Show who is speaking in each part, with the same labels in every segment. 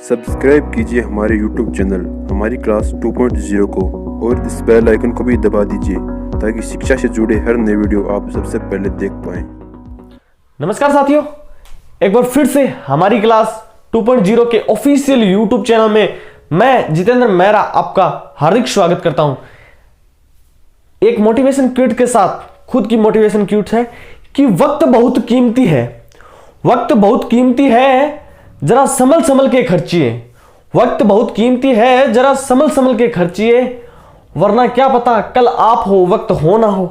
Speaker 1: Subscribe कीजिए हमारे YouTube channel हमारी क्लास 2.0 को और इस बेल आइकन को भी दबा दीजिए ताकि शिक्षा से जुड़े हर नए वीडियो आप सबसे पहले देख पाएं।
Speaker 2: नमस्कार साथियों, एक बार फिर से हमारी क्लास 2.0 के ऑफिशियल YouTube चैनल में मैं जितेंद्र मेहरा आपका हार्दिक स्वागत करता हूं। एक मोटिवेशन क्विट के साथ, खुद की मोटिवेशन क्विट है कि वक्त बहुत कीमती है, वक्त बहुत कीमती है, जरा संभल संभल के खर्चिए। वक्त बहुत कीमती है, जरा संभल संभल के खर्चिए, वरना क्या पता कल आप हो वक्त हो ना हो।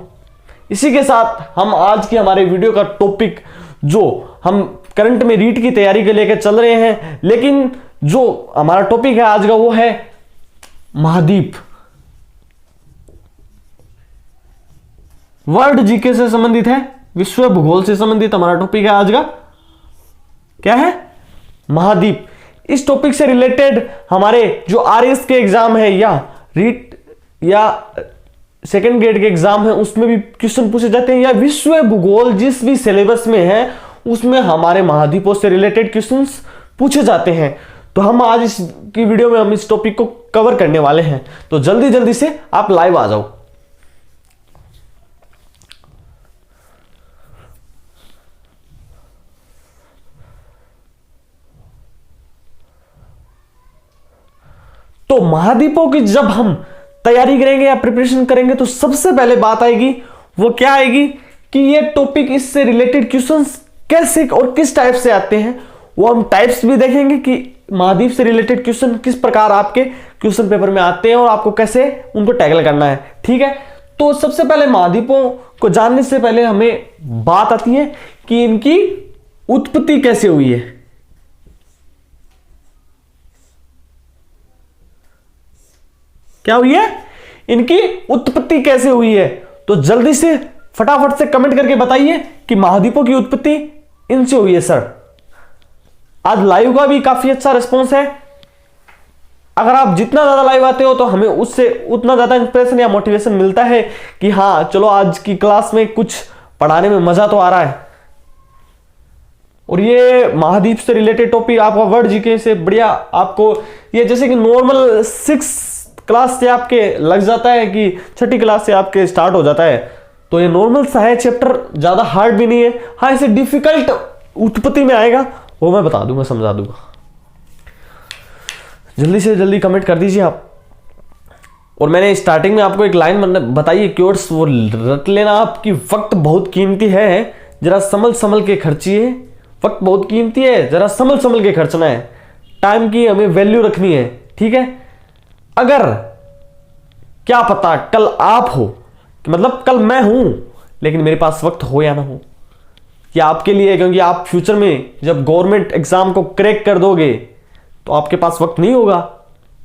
Speaker 2: इसी के साथ हम आज की हमारे वीडियो का टॉपिक, जो हम करंट में रीट की तैयारी के लेकर चल रहे हैं, लेकिन जो हमारा टॉपिक है आज का वो है महाद्वीप। वर्ल्ड जीके से संबंधित है, विश्व भूगोल से संबंधित हमारा टॉपिक है आज का। क्या है? महाद्वीप। इस टॉपिक से रिलेटेड हमारे जो आरएस के एग्जाम है या रीट या सेकंड ग्रेड के एग्जाम है उसमें भी क्वेश्चन पूछे जाते हैं, या विश्व भूगोल जिस भी सिलेबस में है उसमें हमारे महाद्वीपों से रिलेटेड क्वेश्चंस पूछे जाते हैं। तो हम आज इस की वीडियो में हम इस टॉपिक को कवर करने वाले हैं, तो जल्दी जल्दी से आप लाइव आ जाओ। तो महाद्वीपों की जब हम तैयारी करेंगे या प्रिपरेशन करेंगे तो सबसे पहले बात आएगी, वो क्या आएगी कि ये टॉपिक, इससे रिलेटेड क्वेश्चंस कैसे और किस टाइप से आते हैं। वो हम टाइप्स भी देखेंगे कि महाद्वीप से रिलेटेड क्वेश्चन किस प्रकार आपके क्वेश्चन पेपर में आते हैं और आपको कैसे उनको टैकल करना है। ठीक है, तो सबसे पहले महाद्वीपों को जानने से पहले हमें बात आती है कि इनकी उत्पत्ति कैसे हुई है। क्या हुई है? इनकी उत्पत्ति कैसे हुई है। तो जल्दी से फटाफट से कमेंट करके बताइए कि महाद्वीपों की उत्पत्ति इनसे हुई है। सर, आज लाइव का भी काफी अच्छा रिस्पॉन्स है। अगर आप जितना ज्यादा लाइव आते हो तो हमें उससे उतना ज्यादा इंस्पिरेशन या मोटिवेशन मिलता है कि हाँ चलो आज की क्लास में कुछ पढ़ाने में मजा तो आ रहा है। और ये महाद्वीप से रिलेटेड टॉपिक आपका वर्ल्ड जीके से बढ़िया, आपको ये जैसे कि नॉर्मल 6 क्लास से आपके लग जाता है कि 6ठी क्लास से आपके स्टार्ट हो जाता है, तो ये नॉर्मल सा है चैप्टर, ज्यादा हार्ड भी नहीं है। हाँ, इसे डिफिकल्ट उत्पत्ति में आएगा, वो मैं बता दूंगा, समझा दूंगा। जल्दी से जल्दी कमेंट कर दीजिए आप। और मैंने स्टार्टिंग में आपको एक लाइन बताई है क्योर्स, वो रट लेना आपकी, वक्त बहुत कीमती है, जरा संभल संभल के खर्चिए। वक्त बहुत कीमती है, जरा संभल संभल के खर्चना है। टाइम की हमें वैल्यू रखनी है। ठीक है, अगर क्या पता कल आप हो, मतलब कल मैं हूं लेकिन मेरे पास वक्त हो या ना हो, या आपके लिए, क्योंकि आप फ्यूचर में जब गवर्नमेंट एग्जाम को क्रैक कर दोगे तो आपके पास वक्त नहीं होगा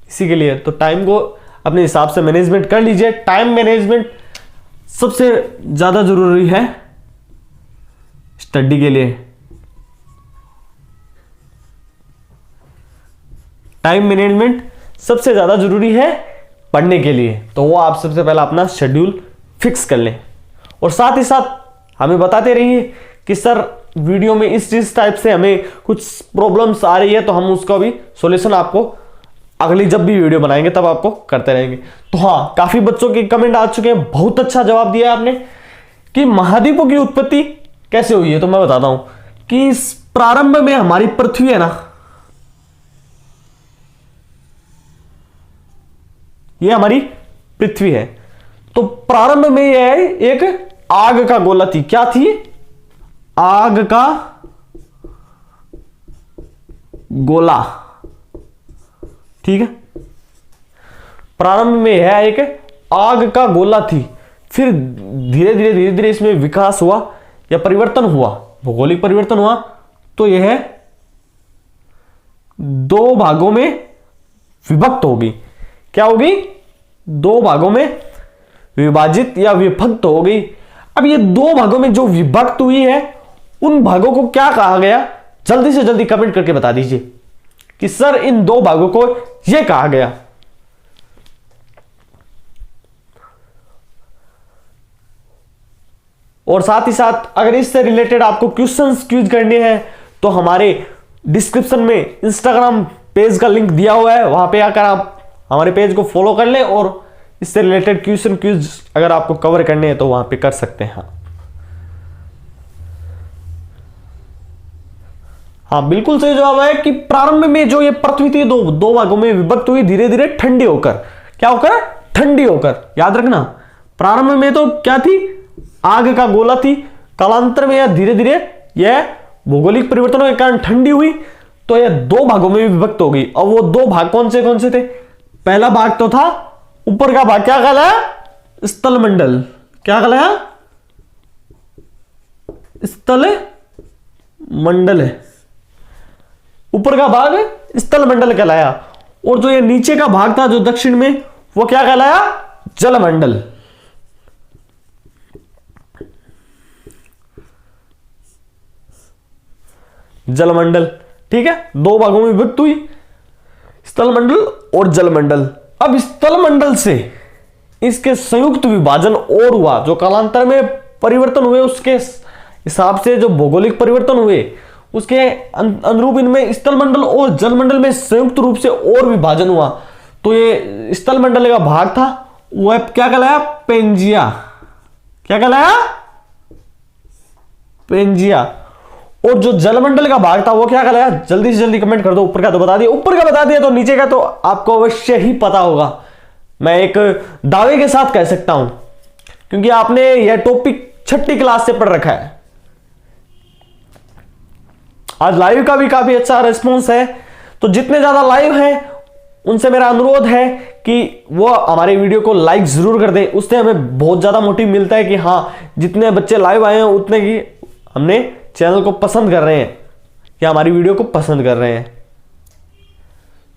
Speaker 2: इसी के लिए। तो टाइम को अपने हिसाब से मैनेजमेंट कर लीजिए। टाइम मैनेजमेंट सबसे ज्यादा जरूरी है स्टडी के लिए। टाइम मैनेजमेंट सबसे ज्यादा जरूरी है पढ़ने के लिए, तो वो आप सबसे पहले अपना शेड्यूल फिक्स कर लें। और साथ ही साथ हमें बताते रहिए कि सर वीडियो में इस टाइप से हमें कुछ प्रॉब्लम्स आ रही है, तो हम उसका भी सॉल्यूशन आपको अगली जब भी वीडियो बनाएंगे तब आपको करते रहेंगे। तो हाँ, काफी बच्चों के कमेंट आ चुके हैं, बहुत अच्छा जवाब दिया आपने कि महाद्वीपों की उत्पत्ति कैसे हुई है। तो मैं बताता हूं कि इस प्रारंभ में हमारी पृथ्वी है ना, ये हमारी पृथ्वी है, तो प्रारंभ में यह एक आग का गोला थी। क्या थी? आग का गोला। ठीक है, प्रारंभ में यह एक आग का गोला थी। फिर धीरे धीरे धीरे धीरे इसमें विकास हुआ या परिवर्तन हुआ, भौगोलिक परिवर्तन हुआ, तो यह 2 भागों में विभक्त होगी। क्या होगी? 2 भागों में विभाजित या विभक्त हो गई। अब ये 2 भागों में जो विभक्त हुई है उन भागों को क्या कहा गया? जल्दी से जल्दी कमेंट करके बता दीजिए कि सर इन 2 भागों को यह कहा गया। और साथ ही साथ अगर इससे रिलेटेड आपको क्वेश्चंस क्विज करने हैं तो हमारे डिस्क्रिप्शन में इंस्टाग्राम पेज का लिंक दिया हुआ है, वहां पे आकर आप हमारे पेज को फॉलो कर लें और इससे रिलेटेड क्विज अगर आपको कवर करने हैं तो वहां पे कर सकते हैं। हाँ बिल्कुल सही जवाब है कि प्रारंभ में जो ये पृथ्वी थी दो भागों में विभक्त हुई, धीरे धीरे ठंडी होकर, क्या होकर, ठंडी होकर। याद रखना, प्रारंभ में तो क्या थी, आग का गोला थी, कालांतर में या धीरे धीरे यह भौगोलिक परिवर्तनों के कारण ठंडी हुई तो यह दो भागों में विभक्त हो गई। अब वो दो भाग कौन से थे? पहला भाग तो था ऊपर का भाग, क्या कहलाया, स्थल मंडल, क्या कहलाया, स्थल मंडल है, ऊपर का भाग स्थल मंडल कहलाया। और जो ये नीचे का भाग था जो दक्षिण में, वो क्या कहलाया, जलमंडल। जलमंडल, ठीक है, दो भागों में विभक्त हुई, स्थल मंडल और जलमंडल। अब स्थल मंडल से इसके संयुक्त विभाजन और हुआ, जो कालांतर में परिवर्तन हुए उसके हिसाब से जो भौगोलिक परिवर्तन हुए उसके अनुरूप इनमें स्थल मंडल और जलमंडल में संयुक्त रूप से और विभाजन हुआ। तो ये स्थल मंडल का भाग था वह क्या कहलाया, पेंजिया, क्या कहलाया, पेंजिया। और जो जलमंडल का भाग था वो क्या कहलाया, जल्दी से जल्दी कमेंट कर दो। ऊपर का तो बता दिया, ऊपर का बता दिया तो नीचे का तो आपको अवश्य ही पता होगा, मैं एक दावे के साथ कह सकता हूं, क्योंकि आपने यह टॉपिक 6ठी क्लास से पढ़ रखा है। आज लाइव का भी काफी अच्छा रिस्पॉन्स है, तो जितने ज्यादा लाइव हैं उनसे मेरा अनुरोध है कि वो हमारे वीडियो को लाइक जरूर कर दें। उससे हमें बहुत ज्यादा मोटिव मिलता है कि हाँ, जितने बच्चे लाइव आए हैं उतने की हमने चैनल को पसंद कर रहे हैं या हमारी वीडियो को पसंद कर रहे हैं।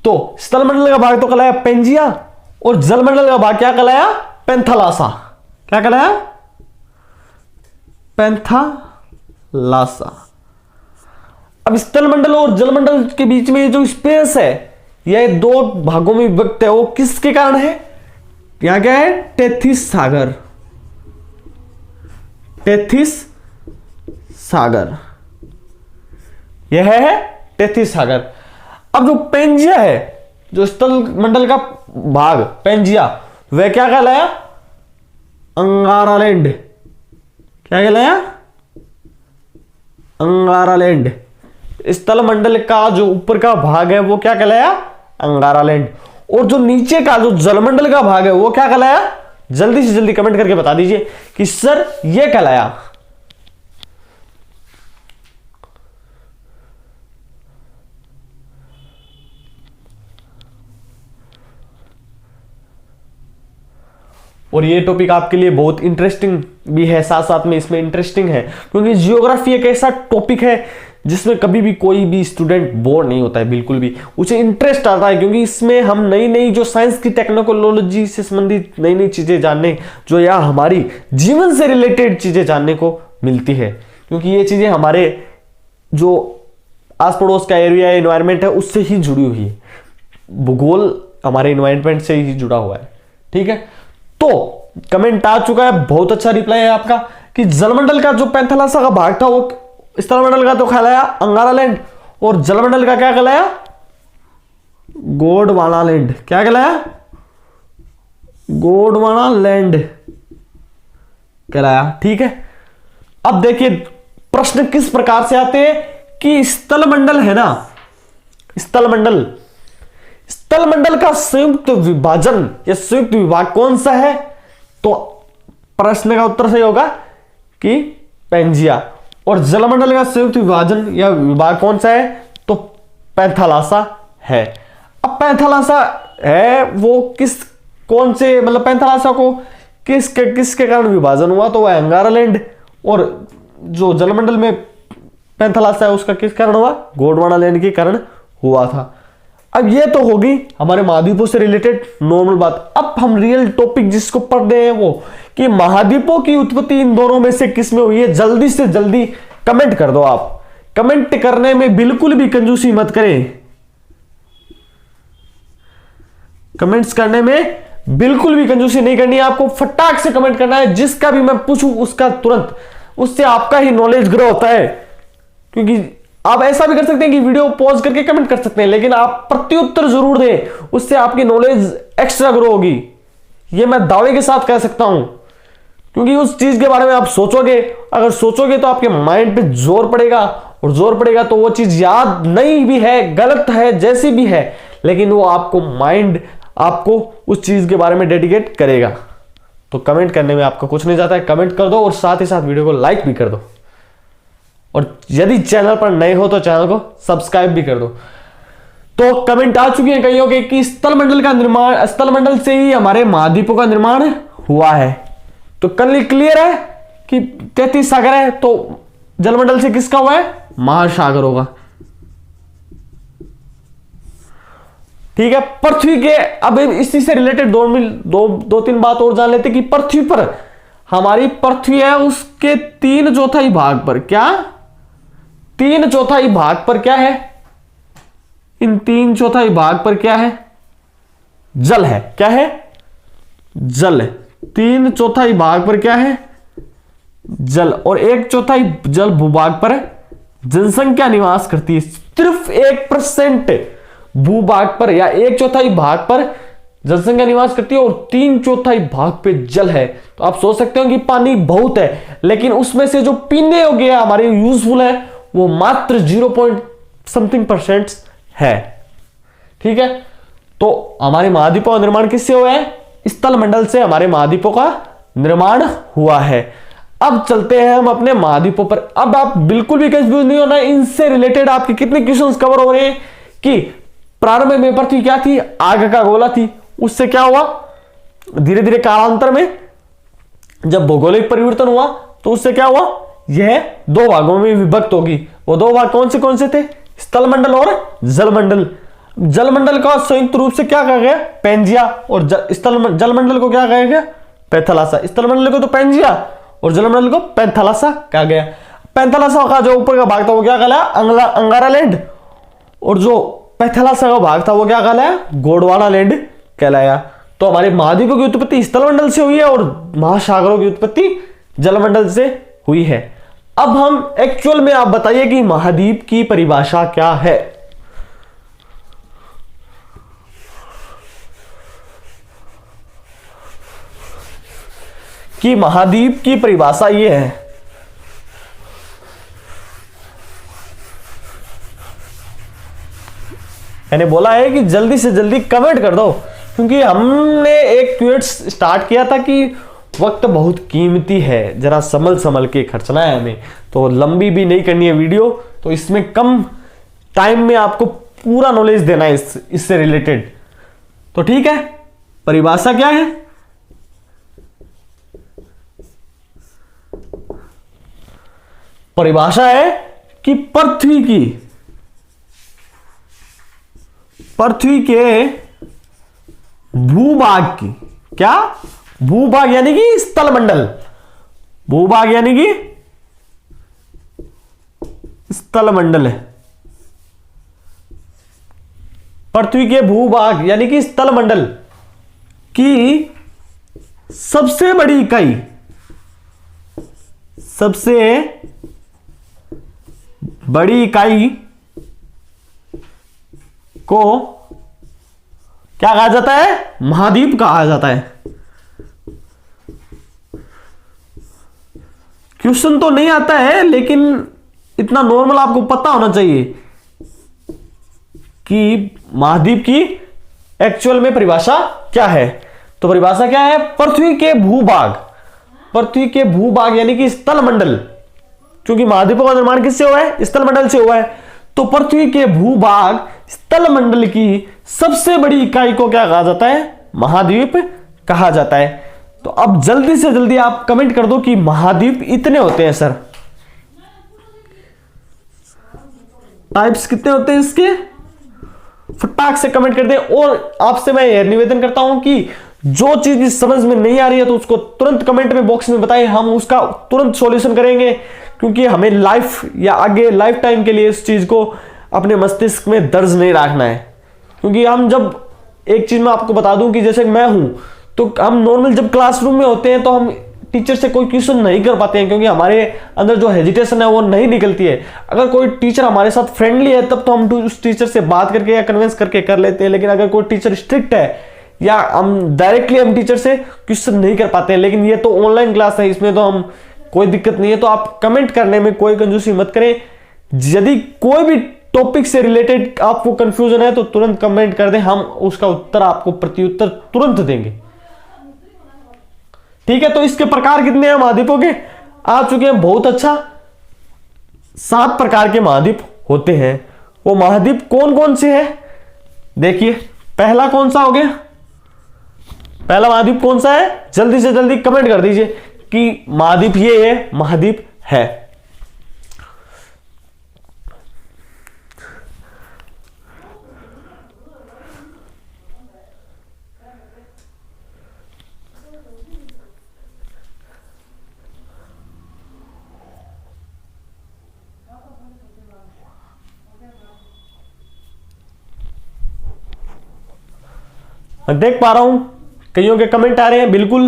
Speaker 2: तो स्थल मंडल का भाग तो कहलाया पेंजिया और जलमंडल का भाग क्या कहलाया, पेंथालासा, क्या कहलाया, पेंथालासा। अब स्थल मंडल और जलमंडल के बीच में जो स्पेस है यह दो भागों में विभक्त है, वो किसके कारण है, यहां क्या है, टेथिस सागर, टेथिस सागर, यह है टेथिस सागर। अब जो पेंजिया है, जो स्थल मंडल का भाग पेंजिया, वह क्या कहलाया, अंगारालैंड, क्या कहलाया, अंगारालैंड। स्थल मंडल का जो ऊपर का भाग है वो क्या कहलाया, अंगारालैंड। और जो नीचे का जो जलमंडल का भाग है वो क्या कहलाया, जल्दी से जल्दी कमेंट करके बता दीजिए कि सर ये कहलाया, और ये टॉपिक आपके लिए बहुत इंटरेस्टिंग भी है, साथ साथ में इसमें इंटरेस्टिंग है, क्योंकि जियोग्राफी एक ऐसा टॉपिक है जिसमें कभी भी कोई भी स्टूडेंट बोर नहीं होता है, बिल्कुल भी उसे इंटरेस्ट आता है, क्योंकि इसमें हम नई नई जो साइंस की टेक्नोलॉजी से संबंधित नई नई चीजें जानने, जो या हमारी जीवन से रिलेटेड चीजें जानने को मिलती है, क्योंकि ये चीजें हमारे जो आस पड़ोस का एरिया एनवायरमेंट है उससे ही जुड़ी हुई है, भूगोल हमारे एनवायरमेंट से ही जुड़ा हुआ है, ठीक है। तो कमेंट आ चुका है, बहुत अच्छा रिप्लाई है आपका कि जलमंडल का जो पेंथालासा का भाग था वो स्थलमंडल का तो कहलाया अंगारालैंड और जलमंडल का क्या कहलाया, गोंडवानालैंड, क्या कहलाया, गोंडवानालैंड कहलाया, ठीक है। अब देखिए प्रश्न किस प्रकार से आते हैं कि स्थलमंडल है ना, स्थलमंडल, स्थलमंडल का संयुक्त विभाजन या संयुक्त विभाग कौन सा है, तो प्रश्न का उत्तर सही होगा कि पेंजिया। और जलमंडल का संयुक्त विभाजन या विभाग कौन सा है, तो पेंथालासा है। अब पेंथालासा है वो किस कौन से, मतलब पेंथालासा को किसके कारण विभाजन हुआ, तो वह अंगारालैंड। और जो जलमंडल में पेंथालासा है उसका किस कारण हुआ, गोंडवानालैंड के कारण हुआ था। अब ये तो होगी हमारे महाद्वीपों से रिलेटेड नॉर्मल बात। अब हम रियल टॉपिक जिसको पढ़ रहे हैं वो कि महाद्वीपों की उत्पत्ति इन दोनों में से किस में हुई है, जल्दी से जल्दी कमेंट कर दो। आप कमेंट करने में बिल्कुल भी कंजूसी मत करें, कमेंट्स करने में बिल्कुल भी कंजूसी नहीं करनी है, आपको फटाक से कमेंट करना है। जिसका भी मैं पूछूं उसका तुरंत, उससे आपका ही नॉलेज ग्रो होता है, क्योंकि आप ऐसा भी कर सकते हैं कि वीडियो पॉज करके कमेंट कर सकते हैं, लेकिन आप प्रत्युत्तर जरूर दें, उससे आपकी नॉलेज एक्स्ट्रा ग्रो होगी। ये मैं दावे के साथ कह सकता हूं, क्योंकि उस चीज के बारे में आप सोचोगे, अगर सोचोगे तो आपके माइंड पे जोर पड़ेगा, और जोर पड़ेगा तो वो चीज याद नहीं भी है, गलत है, जैसी भी है, लेकिन वो आपको माइंड आपको उस चीज के बारे में डेडिकेट करेगा। तो कमेंट करने में आपका कुछ नहीं जाता है, कमेंट कर दो और साथ ही साथ वीडियो को लाइक भी कर दो, और यदि चैनल पर नए हो तो चैनल को सब्सक्राइब भी कर दो। तो कमेंट आ चुकी है कईयों के कि स्थल मंडल का निर्माण, स्थल मंडल से ही हमारे महाद्वीपों का निर्माण हुआ है। तो क्लियर है कि 33 सागर है, तो जलमंडल से किसका हुआ है? महासागर होगा। ठीक है, पृथ्वी के, अब इसी से रिलेटेड दो तीन बात और जान लेते कि पृथ्वी पर, हमारी पृथ्वी है उसके 3/4 भाग पर, क्या 3/4 भाग पर क्या है? इन 3/4 भाग पर क्या है? जल है। क्या है? जल है। 3/4 भाग पर क्या है? जल। और 1/4 जल भूभाग पर जनसंख्या निवास करती है। सिर्फ 1% भूभाग पर या 1/4 भाग पर जनसंख्या निवास करती है, और 3/4 भाग पे जल है। तो आप सोच सकते हो कि पानी बहुत है, लेकिन उसमें से जो पीने योग्य है, हमारे यूजफुल है, वो मात्र 0.something% है। ठीक है, तो हमारे महाद्वीपों का निर्माण किससे हुआ है? स्थल मंडल से हमारे महाद्वीपों का निर्माण हुआ है। अब चलते हैं हम अपने महाद्वीपों पर। अब आप बिल्कुल भी कंफ्यूज नहीं होना, इनसे रिलेटेड आपके कितने क्वेश्चंस कवर हो रहे हैं कि प्रारंभ में पृथ्वी क्या थी? आग का गोला थी। उससे क्या हुआ? धीरे धीरे कालांतर में जब भौगोलिक परिवर्तन हुआ तो उससे क्या हुआ? यह 2 भागों में विभक्त होगी। वो 2 भाग कौन से थे? स्थल मंडल और जलमंडल। जलमंडल का संयुक्त रूप से क्या कहा गया? पेंजिया। और जलमंडल को क्या कहा गया? पैथालासा। स्थल मंडल को तो पेंजिया और जलमंडल को पैंथालासा कहा गया। पैंथालासा का जो ऊपर का भाग था वो क्या कहलाया? अंगारा लैंड। और जो पैथालासा का भाग था वो क्या कहलाया? गोंडवाना लैंड कहलाया। तो हमारे महाद्वीपों की उत्पत्ति स्थल मंडल से हुई है और महासागरों की उत्पत्ति जलमंडल से हुई है। अब हम एक्चुअल में आप बताइए कि महाद्वीप की परिभाषा क्या है? कि महाद्वीप की परिभाषा यह है, मैंने बोला है कि जल्दी से जल्दी कमेंट कर दो, क्योंकि हमने एक ट्वीट स्टार्ट किया था कि वक्त बहुत कीमती है, जरा संभल के खर्चना है हमें, तो लंबी भी नहीं करनी है वीडियो, तो इसमें कम टाइम में आपको पूरा नॉलेज देना है इससे रिलेटेड। तो ठीक है, परिभाषा क्या है? परिभाषा है कि पृथ्वी के भूभाग की, क्या? भूभाग यानी कि स्थल मंडल, भूभाग यानी कि स्थल मंडल है। पृथ्वी के भूभाग यानी कि स्थल मंडल की सबसे बड़ी इकाई, सबसे बड़ी इकाई को क्या कहा जाता है? महाद्वीप कहा जाता है। क्वेश्चन तो नहीं आता है, लेकिन इतना नॉर्मल आपको पता होना चाहिए कि महाद्वीप की एक्चुअल में परिभाषा क्या है। तो परिभाषा क्या है? पृथ्वी के भूभाग, पृथ्वी के भूभाग यानी कि स्थल मंडल, क्योंकि महाद्वीपों का निर्माण किससे हुआ है? स्थल मंडल से हुआ है। तो पृथ्वी के भूभाग स्थल मंडल की सबसे बड़ी इकाई को क्या कहा जाता है? महाद्वीप कहा जाता है। तो अब जल्दी से जल्दी आप कमेंट कर दो कि महाद्वीप इतने होते हैं सर, टाइप्स कितने होते हैं इसके, फटाक से कमेंट कर दें। और आपसे मैं यह निवेदन करता हूं कि जो चीज समझ में नहीं आ रही है तो उसको तुरंत कमेंट में बॉक्स में बताएं, हम उसका तुरंत सॉल्यूशन करेंगे, क्योंकि हमें लाइफ या आगे लाइफ टाइम के लिए इस चीज को अपने मस्तिष्क में दर्ज नहीं रखना है। क्योंकि हम जब एक चीज मैं आपको बता दूं कि जैसे मैं हूं, तो हम नॉर्मल जब क्लासरूम में होते हैं तो हम टीचर से कोई क्वेश्चन नहीं कर पाते हैं, क्योंकि हमारे अंदर जो हेजिटेशन है वो नहीं निकलती है। अगर कोई टीचर हमारे साथ फ्रेंडली है तब तो हम उस टीचर से बात करके या कन्विंस करके कर लेते हैं, लेकिन अगर कोई टीचर स्ट्रिक्ट है या हम डायरेक्टली हम टीचर से क्वेश्चन नहीं कर पाते हैं। लेकिन ये तो ऑनलाइन क्लास है, इसमें तो हम कोई दिक्कत नहीं है। तो आप कमेंट करने में कोई कंजूसी मत करें। यदि कोई भी टॉपिक से रिलेटेड आपको कंफ्यूजन है तो तुरंत कमेंट कर दें, हम उसका उत्तर आपको प्रत्युत्तर तुरंत देंगे, ठीक है। तो इसके प्रकार कितने हैं महाद्वीपों के? आ चुके हैं, बहुत अच्छा। 7 प्रकार के महाद्वीप होते हैं। वो महाद्वीप कौन कौन से हैं देखिए। पहला कौन सा हो गया? पहला महाद्वीप कौन सा है? जल्दी से जल्दी कमेंट कर दीजिए कि महाद्वीप ये है, महाद्वीप है। मैं देख पा रहा हूं कईयों के कमेंट आ रहे हैं, बिल्कुल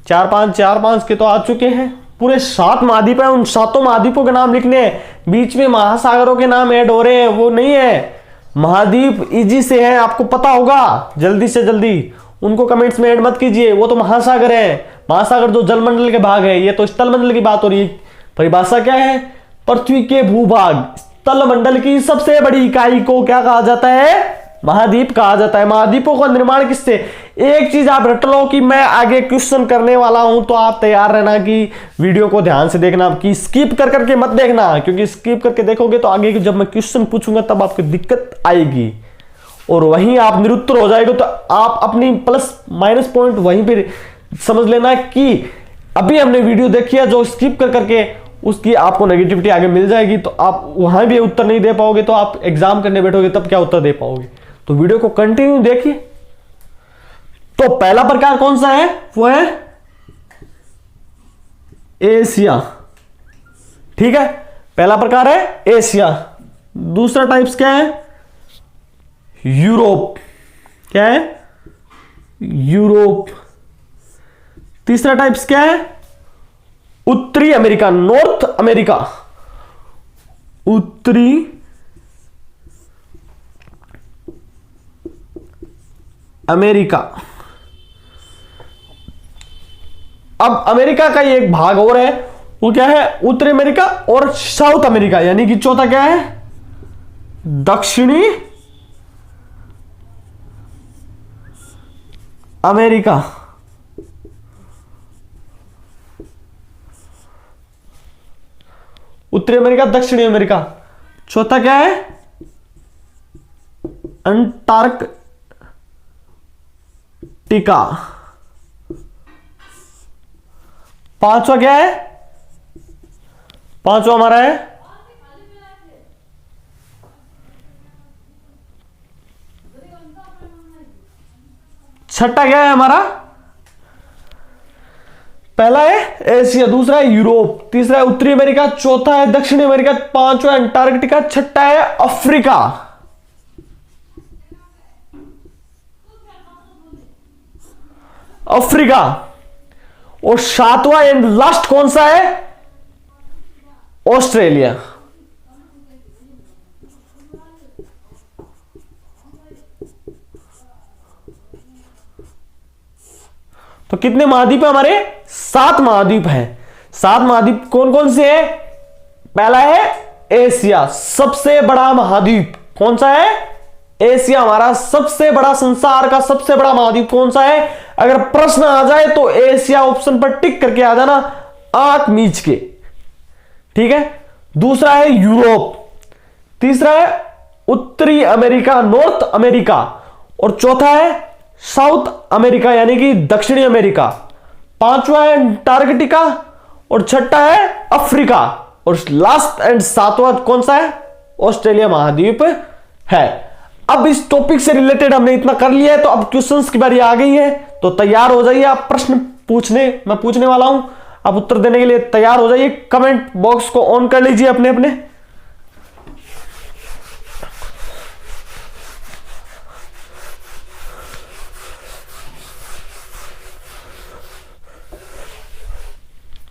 Speaker 2: 4-5 के तो आ चुके हैं। पूरे 7 महाद्वीप हैं, उन 7 महाद्वीपों के नाम लिखने हैं। बीच में महासागरों के नाम ऐड हो रहे हैं, वो नहीं है। महाद्वीप इजी से है, आपको पता होगा। जल्दी से जल्दी उनको कमेंट्स में ऐड मत कीजिए, वो तो महासागर है। महासागर जो जलमंडल के भाग है, ये तो स्थलमंडल की बात हो रही है। परिभाषा क्या है? पृथ्वी के भूभाग स्थलमंडल की सबसे बड़ी इकाई को क्या कहा जाता है? महाद्वीप कहा जाता है। महाद्वीपों का निर्माण किससे? एक चीज आप रट लो कि मैं आगे क्वेश्चन करने वाला हूं, तो आप तैयार रहना कि वीडियो को ध्यान से देखना, कि स्किप कर करके मत देखना, क्योंकि स्किप करके देखोगे तो आगे जब मैं क्वेश्चन पूछूंगा तब आपको दिक्कत आएगी और वहीं आप निरुत्तर हो जाएगा। तो आप अपनी प्लस माइनस पॉइंट वहीं पे समझ लेना कि अभी हमने वीडियो देखी है, जो स्किप कर करके उसकी आपको नेगेटिविटी आगे मिल जाएगी, तो आप वहां भी उत्तर नहीं दे पाओगे, तो आप एग्जाम करने बैठोगे तब क्या उत्तर दे पाओगे। तो वीडियो को कंटिन्यू देखिए। तो पहला प्रकार कौन सा है? वो है एशिया, ठीक है। पहला प्रकार है एशिया। दूसरा टाइप्स क्या है? यूरोप। क्या है? यूरोप। तीसरा टाइप्स क्या है? उत्तरी अमेरिका, नॉर्थ अमेरिका। उत्तरी अमेरिका। अब अमेरिका का एक भाग और है, वो क्या है? उत्तरी अमेरिका और साउथ अमेरिका, यानी कि चौथा क्या है? दक्षिणी अमेरिका। उत्तरी अमेरिका, दक्षिणी अमेरिका। चौथा क्या है? अंटार्कटिका। पांचवा क्या है? पांचवा हमारा है छठा क्या है हमारा? पहला है एशिया, दूसरा है यूरोप, तीसरा है उत्तरी अमेरिका, चौथा है दक्षिणी अमेरिका, पांचवा है अंटार्कटिका, छठा है अफ्रीका। अफ्रीका। और सातवां एंड लास्ट कौन सा है? ऑस्ट्रेलिया। तो कितने महाद्वीप है हमारे? 7 महाद्वीप हैं। 7 महाद्वीप कौन कौन से हैं? पहला है एशिया, सबसे बड़ा महाद्वीप। कौन सा है? एशिया हमारा सबसे बड़ा, संसार का सबसे बड़ा महाद्वीप कौन सा है? अगर प्रश्न आ जाए तो एशिया ऑप्शन पर टिक करके आ जाना, आंख मीच के, ठीक है। दूसरा है यूरोप, तीसरा है उत्तरी अमेरिका, नॉर्थ अमेरिका, और चौथा है साउथ अमेरिका यानी कि दक्षिणी अमेरिका, पांचवा है अंटार्कटिका और छठा है अफ्रीका, और लास्ट एंड सातवां कौन सा है? ऑस्ट्रेलिया महाद्वीप है। अब इस टॉपिक से रिलेटेड हमने इतना कर लिया है, तो अब क्वेश्चंस की बारी आ गई है, तो तैयार हो जाइए आप प्रश्न पूछने, मैं पूछने वाला हूं, आप उत्तर देने के लिए तैयार हो जाइए। कमेंट बॉक्स को ऑन कर लीजिए अपने अपने।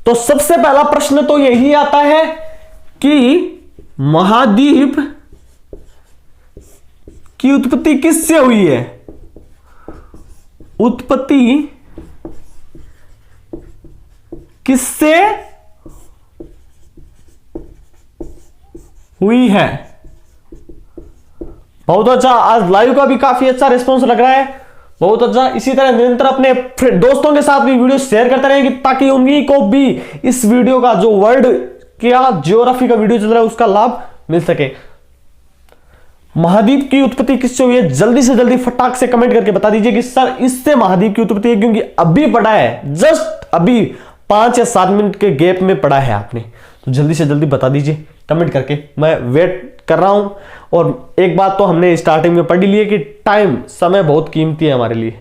Speaker 2: तो सबसे पहला प्रश्न तो यही आता है कि महाद्वीप की उत्पत्ति किससे हुई है? उत्पत्ति किससे हुई है? बहुत अच्छा, आज लाइव का भी काफी अच्छा रिस्पॉन्स लग रहा है, बहुत अच्छा। इसी तरह निरंतर अपने दोस्तों के साथ भी वीडियो शेयर करते रहेंगे ताकि उन्हीं को भी इस वीडियो का जो वर्ल्ड क्या ज्योग्राफी का वीडियो चल रहा है उसका लाभ मिल सके। महाद्वीप की उत्पत्ति किससे हुई है? जल्दी से जल्दी फटाक से कमेंट करके बता दीजिए कि सर इससे महाद्वीप की उत्पत्ति है, क्योंकि अभी पढ़ा है, जस्ट अभी 5 या 7 मिनट के गैप में पढ़ा है आपने, तो जल्दी से जल्दी बता दीजिए कमेंट करके, मैं वेट कर रहा हूं। और एक बात तो हमने स्टार्टिंग में पढ़ ली है कि टाइम, समय बहुत कीमती है हमारे लिए,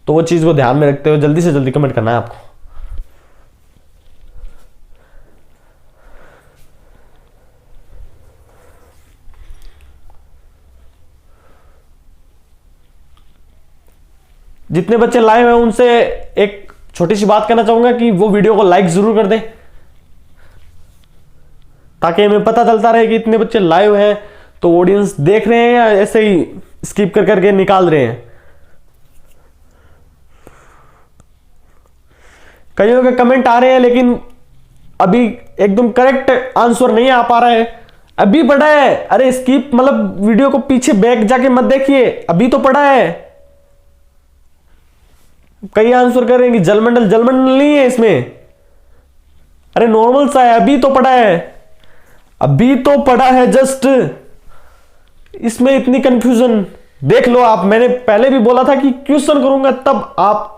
Speaker 2: तो वो चीज को ध्यान में रखते हुए जल्दी से जल्दी कमेंट करना है आपको। जितने बच्चे लाइव हैं उनसे एक छोटी सी बात कहना चाहूंगा कि वो वीडियो को लाइक जरूर कर दें, ताकि हमें पता चलता रहे कि इतने बच्चे लाइव हैं, तो ऑडियंस देख रहे हैं या ऐसे ही स्किप कर करके निकाल रहे हैं। कईयों के कमेंट आ रहे हैं लेकिन अभी एकदम करेक्ट आंसर नहीं आ पा रहा है। अभी पढ़ा है, अरे स्किप मतलब वीडियो को पीछे बैक जाके मत देखिए, अभी तो पढ़ा है। कई आंसर कर रहे हैं कि जलमंडल, जलमंडल नहीं है इसमें, अरे नॉर्मल सा है, अभी तो पढ़ा है, अभी तो पढ़ा है जस्ट, इसमें इतनी कंफ्यूजन देख लो आप। मैंने पहले भी बोला था कि क्वेश्चन करूंगा तब आप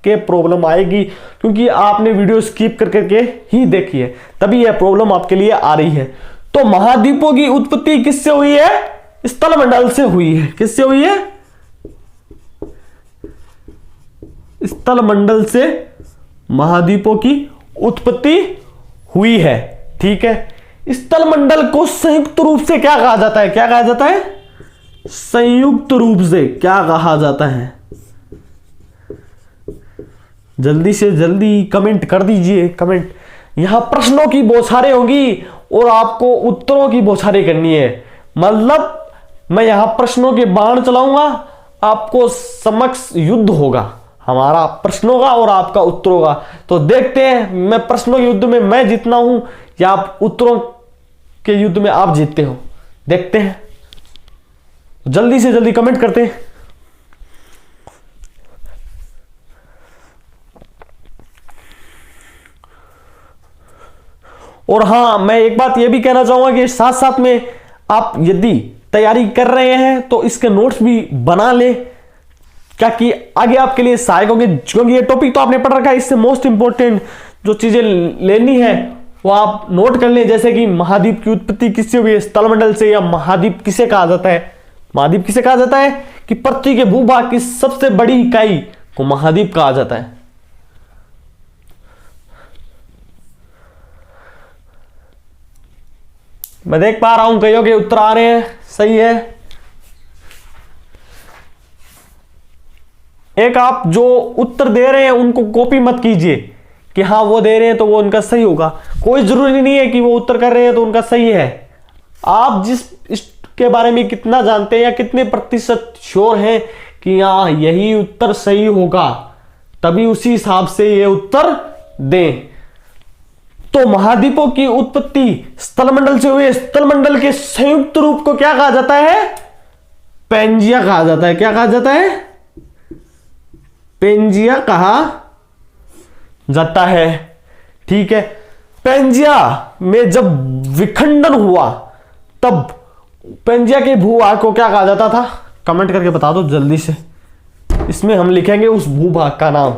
Speaker 2: के प्रॉब्लम आएगी, क्योंकि आपने वीडियो स्किप कर करके ही देखी है, तभी यह प्रॉब्लम आपके लिए आ रही है। तो महाद्वीपों की उत्पत्ति किससे हुई है? स्थलमंडल से हुई है। किससे हुई है? स्थलमंडल से महाद्वीपों की उत्पत्ति हुई है। ठीक है, स्थलमंडल को संयुक्त रूप से क्या कहा जाता है? क्या कहा जाता है? संयुक्त रूप से क्या कहा जाता है? जल्दी से जल्दी कमेंट कर दीजिए, कमेंट। यहां प्रश्नों की बौछारें होंगी और आपको उत्तरों की बौछारें करनी है, मतलब मैं यहां प्रश्नों के बाण चलाऊंगा, आपको समक्ष युद्ध होगा हमारा, प्रश्नों का और आपका उत्तरों का। तो देखते हैं मैं प्रश्नों के युद्ध में मैं जीतना हूं या आप उत्तरों के युद्ध में आप जीतते हो, देखते हैं। जल्दी से जल्दी कमेंट करते हैं। और हां, मैं एक बात यह भी कहना चाहूंगा कि साथ साथ में आप यदि तैयारी कर रहे हैं तो इसके नोट्स भी बना ले, क्या कि आगे आपके लिए सहायक होंगे, क्योंकि ये टॉपिक तो आपने पढ़ रखा है, इससे मोस्ट इंपॉर्टेंट जो चीजें लेनी है वो आप नोट कर लें। जैसे कि महाद्वीप की उत्पत्ति किससे हुई है? स्थलमंडल से। या महाद्वीप किसे कहा जाता है? महाद्वीप किसे कहा जाता है? कि पृथ्वी के भूभाग की सबसे बड़ी इकाई को महाद्वीप कहा जाता है। मैं देख पा रहा हूं कईयों के उत्तर आ रहे हैं, सही है। एक आप जो उत्तर दे रहे हैं उनको कॉपी मत कीजिए कि हाँ वो दे रहे हैं तो वो उनका सही होगा, कोई जरूरी नहीं है कि वो उत्तर कर रहे हैं तो उनका सही है। आप जिस इसके बारे में कितना जानते हैं या कितने प्रतिशत श्योर हैं कि हाँ यही उत्तर सही होगा, तभी उसी हिसाब से ये उत्तर दें। तो महाद्वीपों की उत्पत्ति स्थलमंडल से हुई है। स्थलमंडल के संयुक्त रूप को क्या कहा जाता है? पेंजिया कहा जाता है। क्या कहा जाता है? पेंजिया कहा जाता है। ठीक है, पेंजिया में जब विखंडन हुआ तब पेंजिया के भूभाग को क्या कहा जाता था? कमेंट करके बता दो जल्दी से। इसमें हम लिखेंगे उस भूभाग का नाम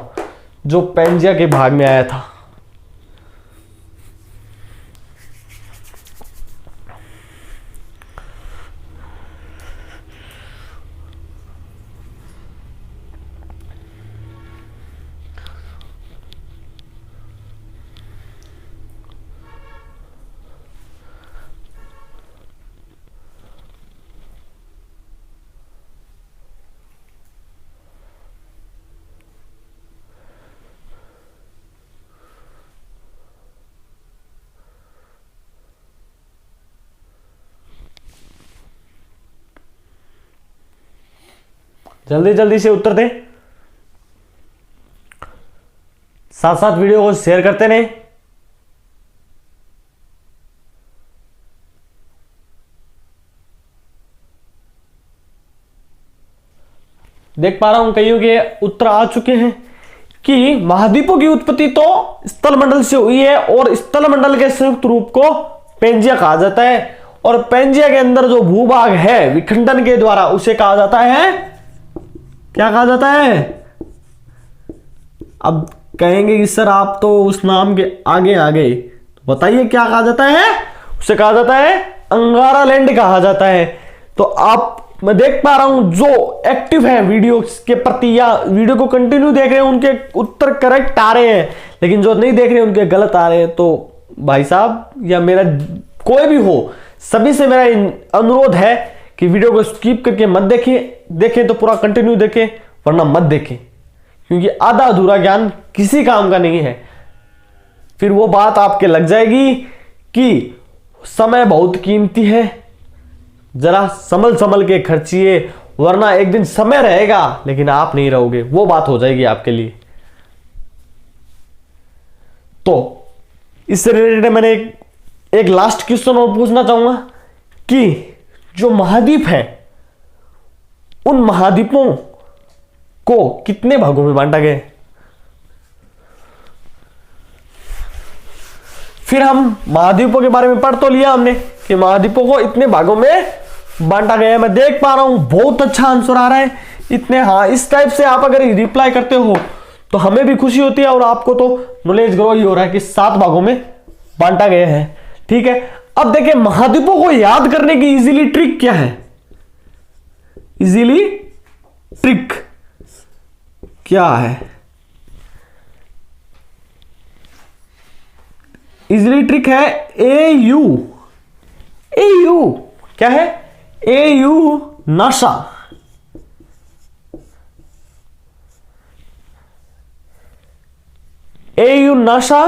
Speaker 2: जो पेंजिया के भाग में आया था। जल्दी जल्दी से उत्तर दें, साथ साथ वीडियो को शेयर करते रहें। देख पा रहा हूं कईयों के उत्तर आ चुके हैं कि महाद्वीपों की उत्पत्ति तो स्थल मंडल से हुई है और स्थल मंडल के संयुक्त रूप को पेंजिया कहा जाता है और पेंजिया के अंदर जो भूभाग है विखंडन के द्वारा उसे कहा जाता है, क्या कहा जाता है? अब कहेंगे कि सर आप तो उस नाम के आगे आ गए, तो बताइए क्या कहा जाता है? उसे कहा जाता है अंगारा लैंड कहा जाता है। तो आप, मैं देख पा रहा हूं जो एक्टिव है वीडियो के प्रति या वीडियो को कंटिन्यू देख रहे हैं उनके उत्तर करेक्ट आ रहे हैं, लेकिन जो नहीं देख रहे हैं उनके गलत आ रहे हैं। तो भाई साहब या मेरा कोई भी हो, सभी से मेरा अनुरोध है कि वीडियो को स्किप करके मत देखें तो पूरा कंटिन्यू देखें, वरना मत देखें, क्योंकि आधा अधूरा ज्ञान किसी काम का नहीं है। फिर वो बात आपके लग जाएगी कि समय बहुत कीमती है, जरा संभल संभल के खर्चिए, वरना एक दिन समय रहेगा लेकिन आप नहीं रहोगे, वो बात हो जाएगी आपके लिए। तो इससे रिलेटेड मैंने एक लास्ट क्वेश्चन और पूछना चाहूंगा कि जो महाद्वीप है उन महाद्वीपों को कितने भागों में बांटा गया? फिर हम महाद्वीपों के बारे में पढ़ तो लिया हमने कि महाद्वीपों को इतने भागों में बांटा गया है। मैं देख पा रहा हूं बहुत अच्छा आंसर आ रहा है इतने। हाँ, इस टाइप से आप अगर रिप्लाई करते हो तो हमें भी खुशी होती है और आपको तो नॉलेज ग्रो ही हो रहा है कि 7 भागों में बांटा गया है। ठीक है, अब देखिए महाद्वीपों को याद करने की इजीली ट्रिक क्या है? इजीली ट्रिक क्या है? इजीली ट्रिक है AU। AU क्या है? AU NASA. AU नासा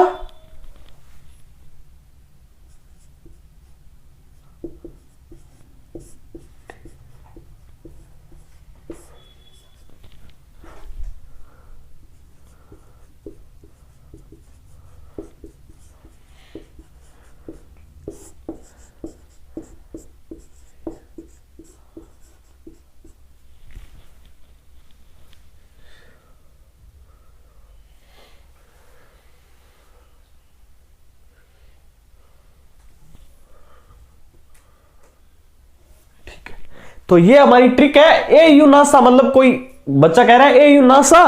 Speaker 2: तो ये हमारी ट्रिक है। AU नासा मतलब कोई बच्चा कह रहा है AU नासा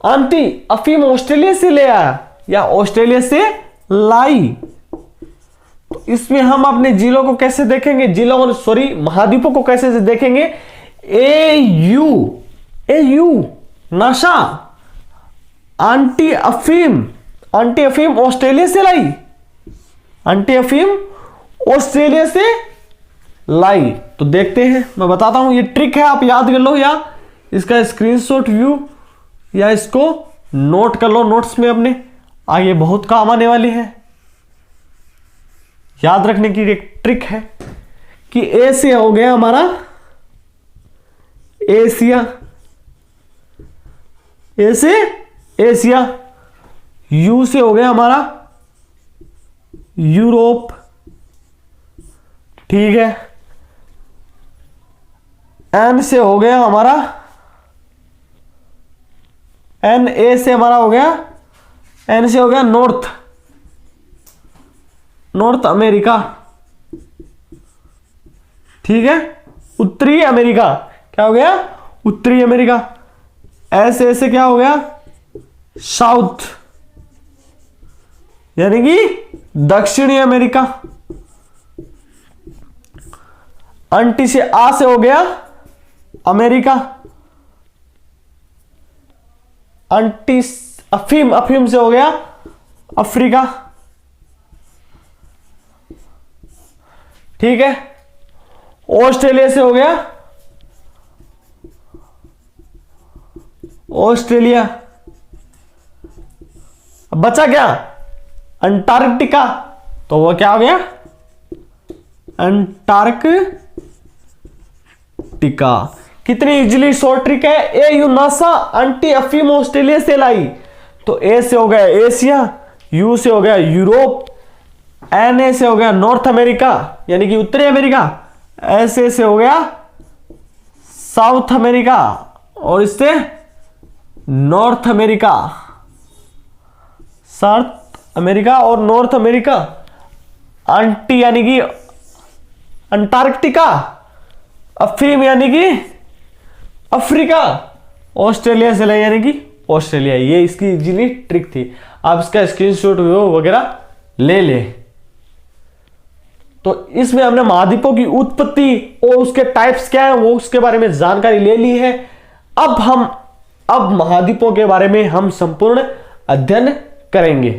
Speaker 2: आंटी अफीम ऑस्ट्रेलिया से ले आया या ऑस्ट्रेलिया से लाई। तो इसमें हम अपने जिलों को कैसे देखेंगे, जिलों को सॉरी महाद्वीपों को कैसे देखेंगे? AU नासा आंटी अफीम ऑस्ट्रेलिया से लाई, आंटी अफीम ऑस्ट्रेलिया से लाई। तो देखते हैं, मैं बताता हूं, ये ट्रिक है, आप याद कर लो या इसका स्क्रीनशॉट व्यू या इसको नोट कर लो नोट्स में अपने, आगे बहुत काम आने वाली है। याद रखने की एक ट्रिक है कि ए से हो गया हमारा एशिया, ए से एशिया, यू से हो गया हमारा यूरोप, ठीक है। एन से हो गया हमारा, एन ए से हमारा हो गया, एन से हो गया नॉर्थ अमेरिका, ठीक है। उत्तरी अमेरिका क्या हो गया? उत्तरी अमेरिका। एस ए से क्या हो गया? साउथ यानी कि दक्षिणी अमेरिका। अंटी से आ से हो गया अमेरिका, अंटी अफीम से हो गया अफ्रीका, ठीक है। ऑस्ट्रेलिया से हो गया ऑस्ट्रेलिया। अब बचा क्या? अंटार्कटिका, तो वो क्या हो गया? अंटार्कटिका। कितनी इजीली शॉर्ट ट्रिक है। ए यूनासा एंटी अफीम ऑस्ट्रेलिया से लाई, तो ए से हो गया एशिया, यू से हो गया यूरोप, एन ए से हो गया नॉर्थ अमेरिका यानी कि उत्तरी अमेरिका, एस ए से हो गया साउथ अमेरिका और इससे नॉर्थ अमेरिका, साउथ अमेरिका और नॉर्थ अमेरिका। एंटी यानी कि अंटार्कटिका, अफीम यानी कि अफ्रीका, ऑस्ट्रेलिया से ले यानी कि ऑस्ट्रेलिया। ये इसकी इजीली ट्रिक थी, आप इसका स्क्रीनशॉट वगैरह ले ले। तो इसमें हमने महाद्वीपों की उत्पत्ति और उसके टाइप्स क्या है वो उसके बारे में जानकारी ले ली है। अब महाद्वीपों के बारे में हम संपूर्ण अध्ययन करेंगे।